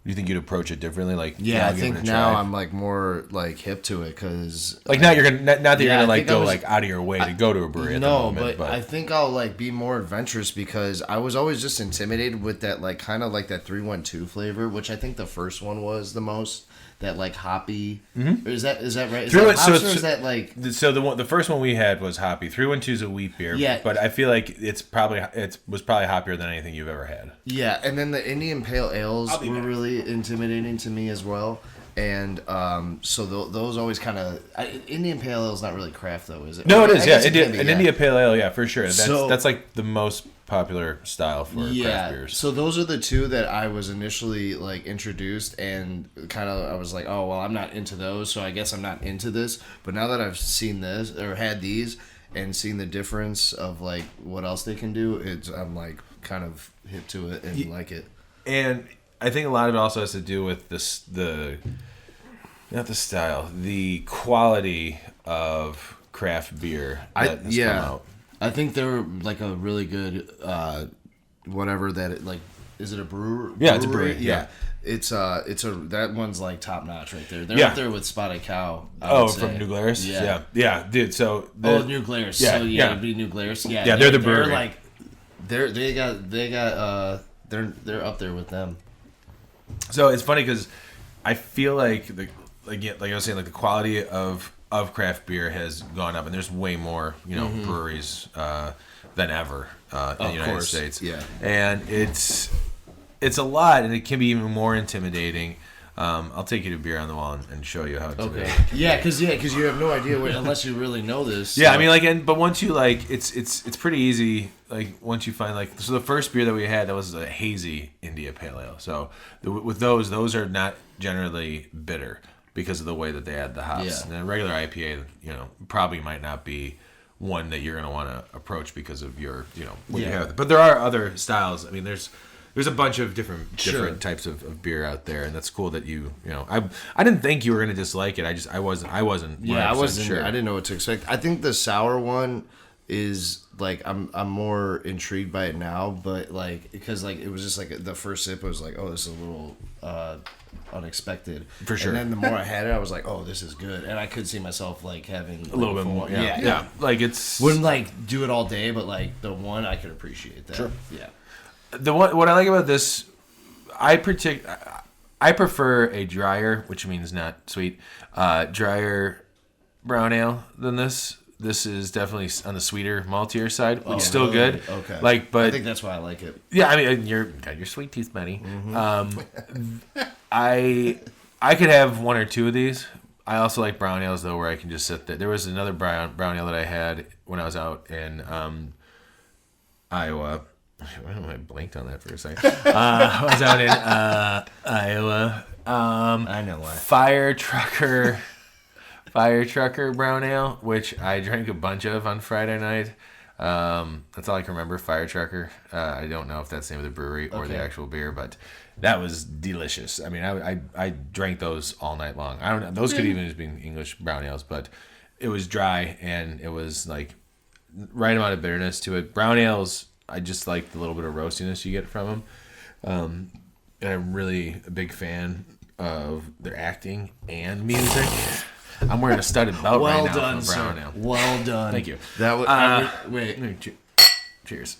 Do you think you'd approach it differently? I think now I'm more hip to it because now you're gonna not that you're gonna go out of your way to go to a brewery. At the moment, but I think I'll be more adventurous because I was always just intimidated with that kind of that 312 flavor, which I think the first one was the most. That hoppy, is that right? Is that hops, or is that So the first one we had was hoppy. 312 is a wheat beer, but I feel like it was probably hoppier than anything you've ever had. Yeah, and then the Indian Pale Ales were really intimidating to me as well, and so those always kind of Indian Pale Ale is not really craft though, is it? No, it is. Yeah, India Pale Ale, yeah, for sure. That's the most popular style for craft beers. So those are the two that I was initially introduced, and kind of I was oh well, I'm not into those, so I guess I'm not into this. But now that I've seen this or had these and seen the difference of what else they can do, I'm kind of hip to it and like it. And I think a lot of it also has to do with not the style, the quality of craft beer that has come out. I think they're a really good whatever that is it a brewer? Yeah, it's a brewery. Yeah. It's that one's top notch right there. They're up there with Spotted Cow. From New Glarus? Yeah, dude. So New Glarus. Yeah, so it'd be New Glarus. Yeah. Yeah, they're the brewery. They're up there with them. So it's funny because I feel like like I was saying, like the quality of craft beer has gone up, and there's way more breweries than ever in the United States. Yeah, and it's a lot, and it can be even more intimidating. I'll take you to Beer on the Wall and show you how to do it. Yeah, because you have no idea unless you really know this. Yeah, I mean, but once you it's pretty easy. Like once you find so the first beer that we had, that was a hazy India Pale Ale. So with those are not generally bitter because of the way that they add the hops. Yeah. And a regular IPA, probably might not be one that you're going to want to approach because of your what you have. But there are other styles. I mean, there's a bunch of different types of beer out there, and that's cool that I didn't think you were gonna dislike it. I wasn't. Yeah, I wasn't sure. I didn't know what to expect. I think the sour one is like I'm more intrigued by it now, but because it was just the first sip, I was like, oh, this is a little unexpected for sure. And then the more I had it, I was like, oh, this is good, and I could see myself having a little bit more. Yeah. It's wouldn't do it all day, but the one I could appreciate that. Sure. Yeah. What I like about this, I prefer a drier, which means not sweet, drier brown ale than this. This is definitely on the sweeter, maltier side, which is still good. Okay. But I think that's why I like it. Yeah, I mean, you're sweet tooth, buddy. Mm-hmm. I could have one or two of these. I also like brown ales though, where I can just sit there. There was another brown ale that I had when I was out in Iowa. I blanked on that for a second. I was out in Iowa. I know why. Fire Trucker brown ale, which I drank a bunch of on Friday night. That's all I can remember. Fire Trucker. I don't know if that's the name of the brewery or the actual beer, but that was delicious. I mean, I drank those all night long. I don't know. Those could even just be English brown ales, but it was dry and it was right amount of bitterness to it. Brown ales, I just like the little bit of roastiness you get from them. And I'm really a big fan of their acting and music. I'm wearing a studded belt right now done, from Brown sir. Ale. Well done. Thank you. That was wait. Cheers.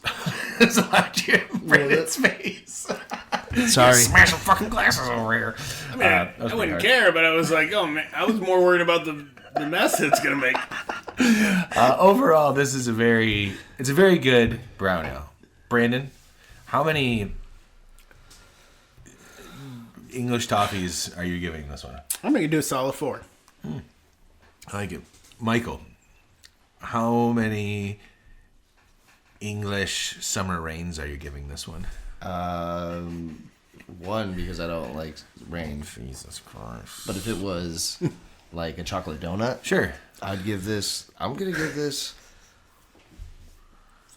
There's a lot of cheer in Brandon's face. Sorry. Smash some fucking glasses over here. I mean, I wouldn't care, but I was like, oh man, I was more worried about the mess it's gonna make. Overall, this is a very good brown ale. Brandon, how many English toffees are you giving this one? I'm gonna do a solid 4. I like it. Michael, how many English summer rains are you giving this one? 1, because I don't like rain. Jesus Christ. But if it was like a chocolate donut, sure, I'd give this. I'm gonna give this.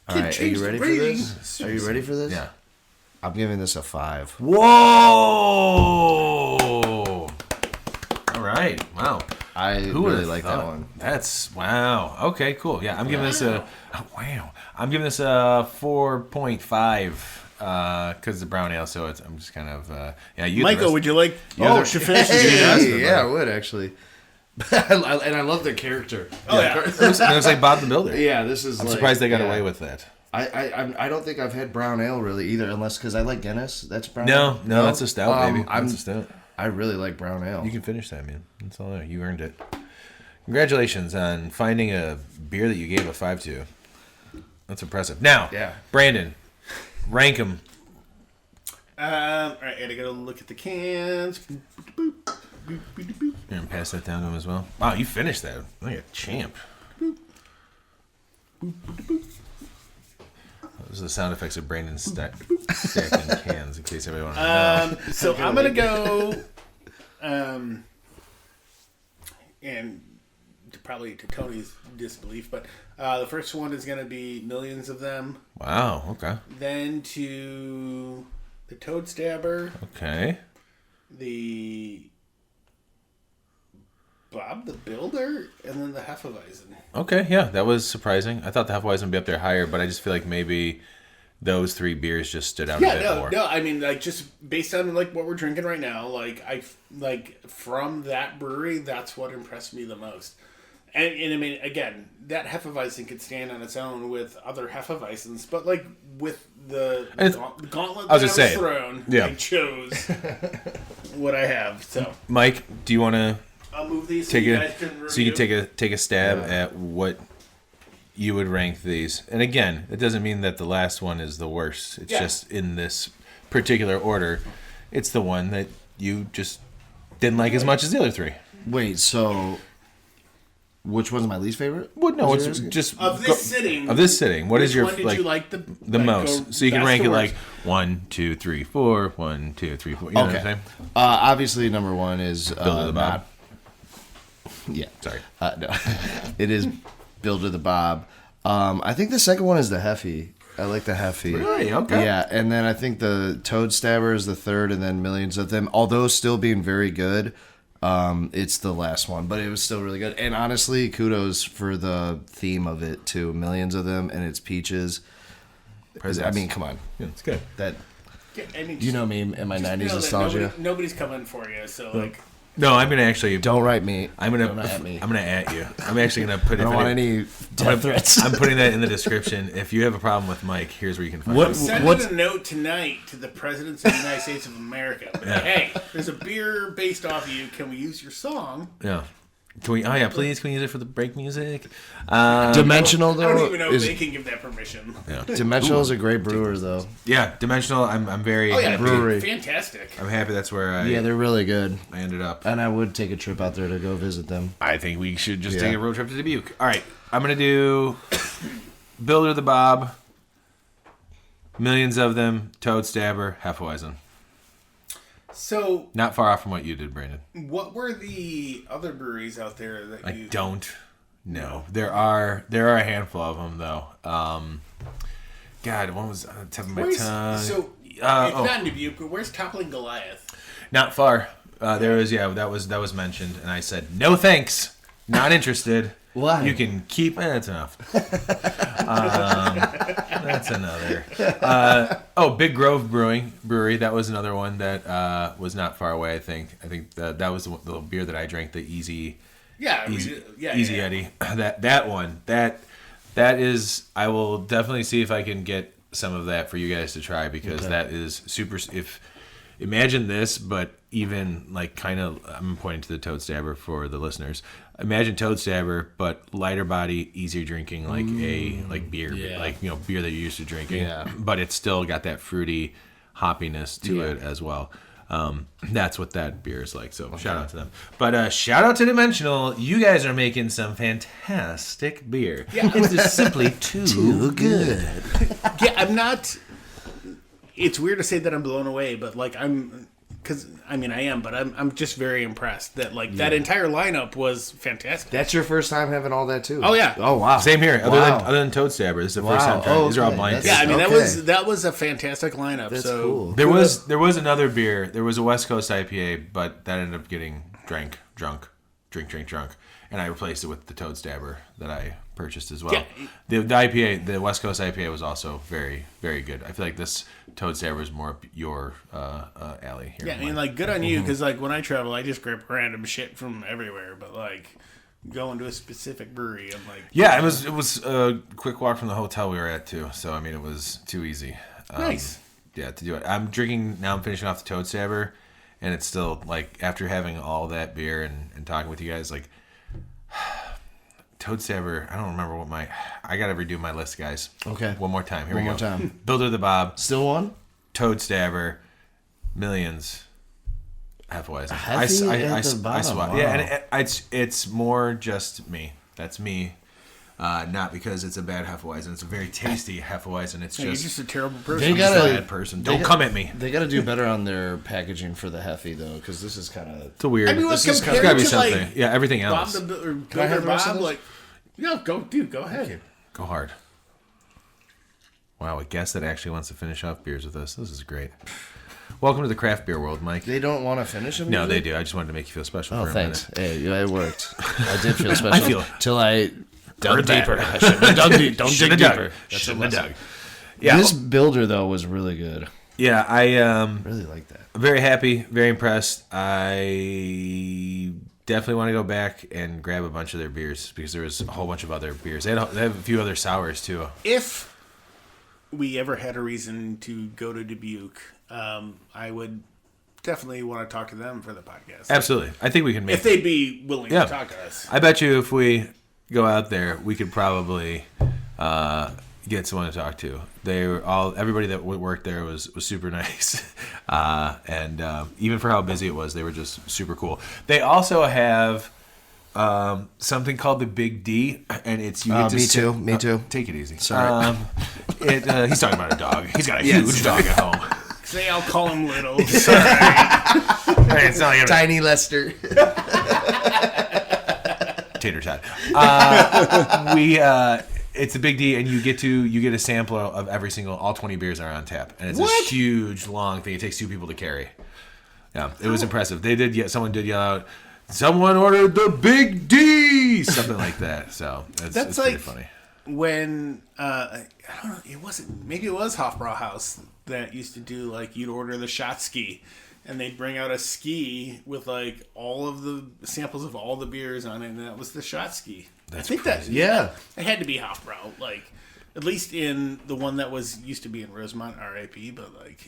All Kid right, are you ready for this? Are you ready for this? Yeah. I'm giving this a 5. Whoa! All right. Wow. I really like that one. That's wow. Okay, cool. Yeah, I'm giving this a wow. I'm giving this a 4.5 because the brown ale. So I'm just kind of yeah. You, Michael, would you like to finish? Yeah, I would actually. And I love their character. Oh yeah. It was like Bob the Builder. Yeah, this is. I'm surprised they got away with that. I don't think I've had brown ale really either, unless because I like Guinness. That's brown ale. No, that's a stout, baby. That's a stout. I really like brown ale. You can finish that, man. That's all right. You earned it. Congratulations on finding a beer that you gave a 5 to. That's impressive. Now, Brandon, rank them. All right, I gotta go look at the cans. You're gonna pass that down to him as well. Wow, you finished that like a champ. Those are the sound effects of Brandon stacking cans, in case everybody wants to know. So I'm gonna go, and probably to Tony's disbelief, but the first one is gonna be Millions of Them. Wow. Okay. Then to the Toad Stabber. Okay. The Bob the Builder, and then the Hefeweizen. Okay, yeah, that was surprising. I thought the Hefeweizen would be up there higher, but I just feel like maybe those 3 beers just stood out a bit more. No, I mean, just based on what we're drinking right now, from that brewery, that's what impressed me the most. And I mean, again, that Hefeweizen could stand on its own with other Hefeweizens, but with the gauntlet that I was thrown, I chose what I have. So, Myke, do you want to I'll move these take you a guys can so you can review. take a stab at what you would rank these? And again, it doesn't mean that the last one is the worst. It's just in this particular order. It's the one that you just didn't like as much as the other three. Wait, so which one's my least favorite? Well, no, Was it's it- just Of this sitting. Of this sitting, what Which is your one did you like the the like, most? go So you can best rank to it like worst? 1, 2, 3, 4, 1, 2, 3, 4. You know what I'm Okay. saying? Obviously, number one is Builder the Bob. not. Yeah, Sorry. no, it is Builder the Bob. I think the second one is the Hefe. I like the Hefe. Really? Okay. Yeah, and then I think the Toad Stabber is the third, and then Millions of Them. Although still being very good, it's the last one, but it was still really good. And honestly, kudos for the theme of it too. Millions of Them, and it's peaches. I mean, come on, Yeah, it's good. that I mean, you know me and my just '90s know that nostalgia. Nobody's coming for you. So like, No, I'm gonna actually. Don't write me. I'm gonna. Don't at me. I'm gonna at you. I'm actually gonna put. I don't want any death threats. I'm putting that in the description. If you have a problem with Myke, here's where you can find What- it. send what's- a note tonight to the presidents of the United States of America. Hey, there's a beer based off of you. Can we use your song? Yeah. Can we? Oh yeah, please. Can we use it for the break music? Dimensional I though don't even know if is they can give that permission. Dimensional is a great brewer though. Yeah, Dimensional. I'm very Oh yeah, happy. brewery. fantastic. I'm happy that's where I Yeah, they're really good, I ended up. and I would take a trip out there to go visit them. I think we should just Yeah. take a road trip to Dubuque. All right, I'm gonna do Builder the Bob, Millions of Them, Toad Stabber, Hefeweizen. So, Not far off from what you did, Brandon. what were the other breweries out there that I you? don't know. There are a handful of them though. God, one was on the tip of my Where's, tongue. so, it's oh. not in Dubuque, but where's Toppling Goliath? Not far. There was that was mentioned, and I said no thanks, not interested. Why? You can keep. That's enough. That's another. Big Grove Brewery. That was another one that was not far away. I think that was the beer that I drank. The Easy Eddie. Eddie. That one. That is. I will definitely see if I can get some of that for you guys to try because that is super. If imagine this, but even like kind of. I'm pointing to the Toad Stabber for the listeners. Imagine Toad Stabber, but lighter body, easier drinking, like beer, like beer that you're used to drinking. Yeah. But it's still got that fruity hoppiness to it as well. That's what that beer is like. So shout out to them. But shout out to Dimensional. You guys are making some fantastic beer. Yeah. It's just simply too good. Yeah, I'm not. It's weird to say that I'm blown away, but like because I mean I am, but I'm just very impressed that like that entire lineup was fantastic. That's your first time having all that too. Oh, yeah. Oh wow. Same here. Wow. Other than Toad Stabber, this is the first time. Oh, These are all okay. blind. That's- Yeah, I mean Okay. that was a fantastic lineup. That's so cool. There was another beer. There was a West Coast IPA, but that ended up getting drunk, and I replaced it with the Toad Stabber that I purchased as well. Yeah. The IPA, the West Coast IPA, was also very, very good. I feel like this Toad Stabber is more up your alley here. Yeah, I mean like good on you because like when I travel, I just grab random shit from everywhere. But like going to a specific brewery, I'm like Yeah, it was a quick walk from the hotel we were at too. So I mean, it was too easy. Nice. Yeah, to do it. I'm drinking now. I'm finishing off the Toad Stabber, and it's still like after having all that beer and talking with you guys, like Toad Stabber. I don't remember what I gotta redo my list, guys. Okay. One more time. Here One we more go. time. Builder the Bob, Still one? Toad Stabber, Millions, Hefeweizen. Hefe at the bottom, swap. wow. Yeah, and it's more just me. That's me. Not because it's a bad Hefeweizen. It's a very tasty Hefeweizen. It's you're just, just a terrible person. They I'm just gotta- a bad person. Don't come at me. They got to do better on their packaging for the Hefe though, because this is kind of. It's a weird. I mean, this like, is compared gotta be to, something. like, Yeah, everything Bob else. or I Builder have the rest of Bob, this? like go ahead. Go hard. Wow, a guest that actually wants to finish off beers with us. This is great. Welcome to the craft beer world, Myke. They don't want to finish them. No, they do. I just wanted to make you feel special Oh, for a thanks. minute. Hey, it worked. I did feel special. feel- till I dug Heard that. deeper. I shouldn't have dug deep. Don't dig Should've dug. deeper. That's a Should've lesson. dug. Yeah, This builder though was really good. yeah. I Really like that. very happy, very impressed. I definitely want to go back and grab a bunch of their beers because there was a whole bunch of other beers. They have a few other sours too. If we ever had a reason to go to Dubuque, I would definitely want to talk to them for the podcast. Absolutely. I think we can make If they'd be willing Yeah. to talk to us. I bet you if we go out there, we could probably get someone to talk to. Everybody that worked there was super nice, and even for how busy it was, they were just super cool. They also have something called the Big D, and it's you get to me sit- too. Me too. Take it easy. Sorry. He's talking about a dog. He's got a huge dog at home. Say I'll call him Little. Sorry. Hey, it's not even Tiny Lester. tater tot. It's a Big D, and you get a sampler of all 20 beers are on tap, and it's this huge long thing. It takes 2 people to carry. Yeah, it was impressive. Someone did yell out, "Someone ordered the Big D," something like that. So it's That's pretty like funny. when I don't know, it wasn't. Maybe it was Hofbrauhaus that used to do like you'd order the shot ski, and they'd bring out a ski with like all of the samples of all the beers on it, and that was the shot ski. That's I think crazy. Yeah. it had to be Hofbrau, like at least in the one that used to be in Rosemont, R.I.P. But like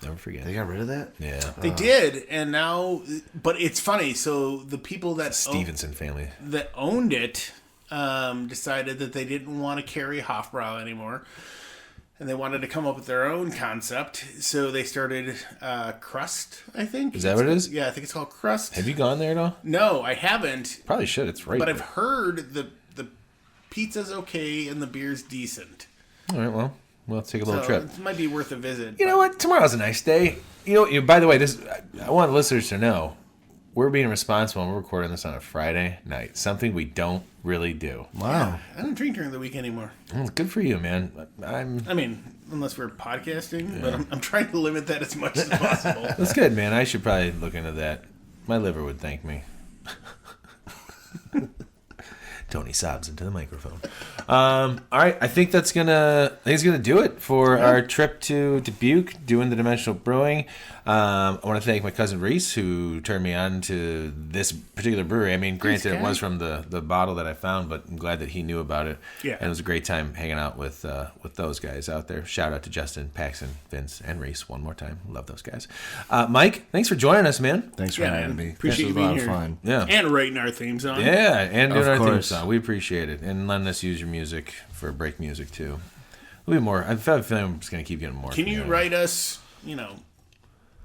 Never forget. They got rid of that? Yeah, they did, and now, but it's funny. So the people that Stevenson family. that owned it decided that they didn't want to carry Hofbrau anymore, and they wanted to come up with their own concept. So they started Crust, I think. Is that what it is? Yeah, I think it's called Crust. Have you gone there at all? No, I haven't. Probably should. It's right. But there. I've heard the pizza's okay and the beer's decent. All right. Well, we'll take a little So trip. it might be worth a visit. You know what? Tomorrow's a nice day. By the way, I want listeners to know we're being responsible and we're recording this on a Friday night. Something we don't really do. Wow. I don't drink during the week anymore. Well, good for you, man. I mean, unless we're podcasting, but I'm trying to limit that as much as possible. That's good, man. I should probably look into that. My liver would thank me. Tony sobs into the microphone. All right, I think that's gonna do it for our trip to Dubuque, doing the Dimensional Brewing. I want to thank my cousin Reese, who turned me on to this particular brewery. I mean, granted, it was from the bottle that I found, but I'm glad that he knew about it. Yeah. And it was a great time hanging out with those guys out there. Shout out to Justin, Paxton, Vince, and Reese one more time. Love those guys. Myke, thanks for joining us, man. Thanks for Yeah, having man. me. Appreciate This you was a lot being of here. fun. Yeah. And writing our theme song. Yeah, and doing Of our theme course. song. We appreciate it. And letting us use your music for break music, too. There'll be more. I feel like I'm just going to keep getting more. Can from you write us,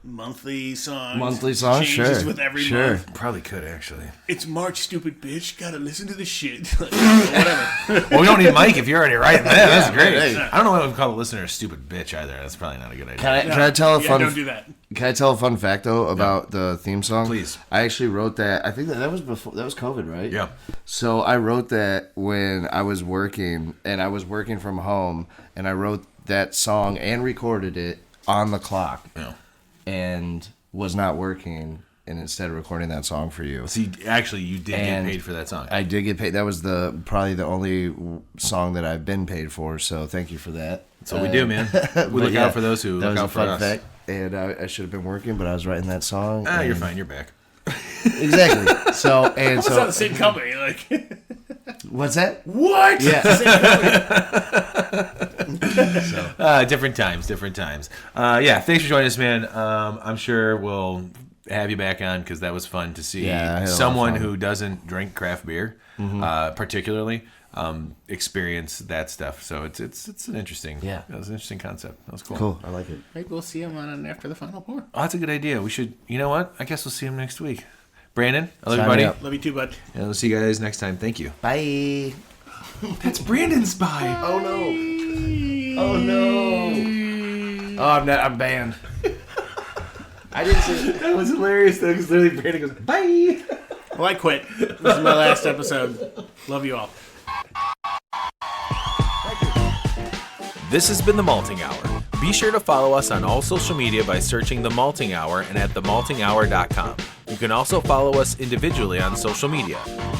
monthly songs? Monthly songs? Changes Sure. with every Sure. month. Probably could, actually. It's March, stupid bitch. Gotta listen to the shit. Whatever. Well, we don't need Myke if you're already writing that. That's great. hey. I don't know what we call a listener a stupid bitch either. That's probably not a good idea. Can I tell a Yeah, fun don't do that. Can I tell a fun fact though about the theme song? Please. I actually wrote that. I think that was before. That was COVID, right? Yeah. So I wrote that when I was working, and I was working from home, and I wrote that song and recorded it on the clock, Yeah. and was not working, and instead of recording that song for you. See, actually, you did And get paid for that song. I did get paid. That was probably the only song that I've been paid for. So thank you for that. That's what we do, man. We But look yeah, out for those who that look was out a for fun us. fact. And I should have been working, but I was writing that song. You're and- fine. You're back. Exactly. So and It's not so. the same company. Like, What's that? what? Yeah. Different times. Yeah, thanks for joining us, man. I'm sure we'll have you back on because that was fun to see Yeah, I had a lot of someone fun. who doesn't drink craft beer, particularly, experience that stuff. So it's an interesting. Yeah. It was an interesting concept. That was cool. Cool. I like it. Maybe we'll see him on after the final pour. Oh, that's a good idea. We should. You know what? I guess we'll see him next week. Brandon, I love you, Sign me buddy. up. Love you too, bud. And we'll see you guys next time. Thank you. Bye. That's Brandon's spy. Oh no. Oh no. Oh, I'm not. I'm banned. I didn't say. That was hilarious though, because literally Brandon goes, "Bye." Well, I quit. This is my last episode. Love you all. This has been The Malting Hour. Be sure to follow us on all social media by searching The Malting Hour and at themaltinghour.com. You can also follow us individually on social media.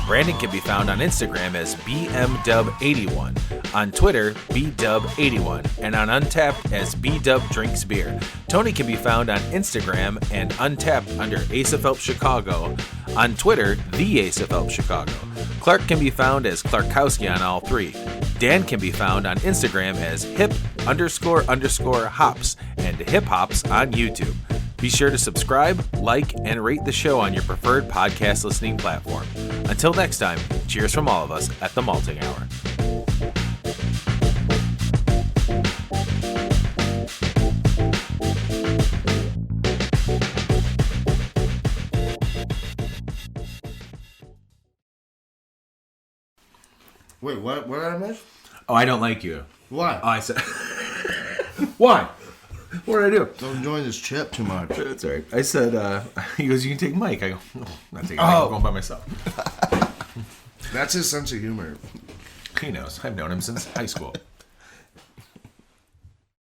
Brandon can be found on Instagram as BMDub81, on Twitter, BDub81, and on Untapped as BDubDrinksBeer. Tony can be found on Instagram and Untapped under Ace of Help Chicago, on Twitter, The Ace of Help Chicago. Clark can be found as Clarkowski on all three. Dan can be found on Instagram as hip__hops and hip hops on YouTube. Be Be sure to subscribe, like, and rate the show on your preferred podcast listening platform. Until next time, cheers from all of us at the Malting Hour. Wait, what did I miss? Oh, I don't like you. Why? Oh, I said... Why? What did I do? Don't enjoy this chip too much. That's all right. I said, he goes, you can take Mike. I go, no, I'm not taking Mike. I'm going by myself. That's his sense of humor. He knows. I've known him since high school.